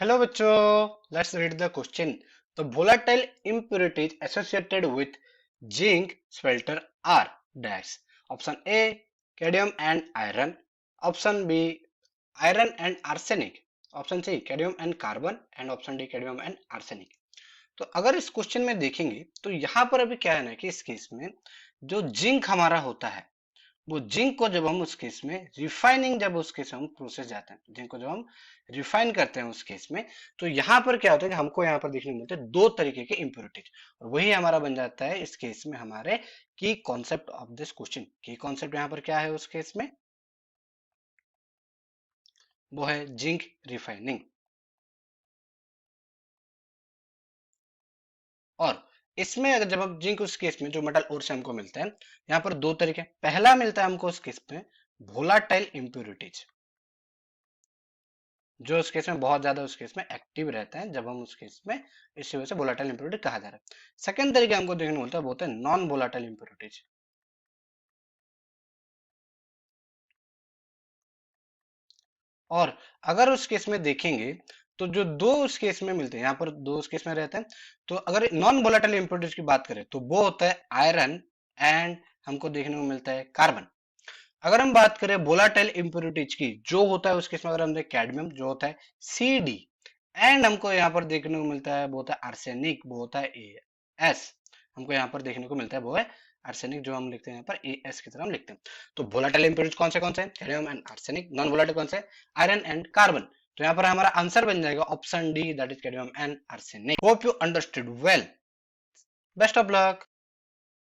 Hello बच्चों, let's read the question. The volatile impurities associated with zinc smelter are dash. Option A cadmium and iron. Option B iron and arsenic. Option C cadmium and carbon and option D cadmium and arsenic. तो अगर इस question में देखेंगे तो यहाँ पर अभी क्या है ना कि इस केस में जो जिंक हमारा होता है वो जिंक को जब हम उस केस में रिफाइनिंग जब उस केस में हम प्रोसेस जाते हैं जिंक को जब हम रिफाइन करते हैं उस केस में तो यहाँ पर क्या होता है कि हमको यहाँ पर देखने को मिलते हैं दो तरीके के इंप्योरिटीज और वही हमारा बन जाता है इस केस में हमारे की कॉन्सेप्ट ऑफ दिस क्वेश्चन की कॉन्सेप्ट यहाँ पर क्या है उस केस में वो है जिंक रिफाइनिंग। और इसमें अगर जब हम जिंक उस केस में जो मेटल ओर से हमको मिलता है यहाँ पर दो तरीके पहला मिलता है हमको उस केस में वोलाटाइल इंप्योरिटीज जो उस केस में बहुत ज्यादा उस केस में एक्टिव रहता है जब हम उस केस में इसी वजह से वोलाटाइल इंप्योरिटी कहा जा रहा है। सेकंड तरीके हमको देखने को मिलता है वो होता है नॉन वोलाटाइल इंप्योरिटीज। और अगर उस केस में देखेंगे तो जो दो उस केस में मिलते हैं यहाँ पर दो उस केस में रहते हैं तो अगर नॉन वोलाटाइल इंप्योरिटीज की बात करें तो वो होता है आयरन एंड हमको देखने को मिलता है कार्बन। अगर हम बात करें वोलाटाइल इंप्योरिटीज की जो होता है उस केस में अगर हम देखें कैडमियम जो होता है सी डी एंड हमको यहाँ पर देखने को मिलता है वो होता है आर्सेनिक वो होता है ए एस। हमको यहाँ पर देखने को मिलता है वो है आर्सेनिक जो हम लिखते हैं यहाँ पर ए एस की तरह हम लिखते हैं। तो वोलाटाइल इंप्योरिटीज कौन से हैं cadmium and arsenic. Non volatile कौन से आयरन एंड कार्बन। तो यहाँ पर हमारा आंसर बन जाएगा option D that is cadmium and arsenic. Hope you understood well. Best of luck.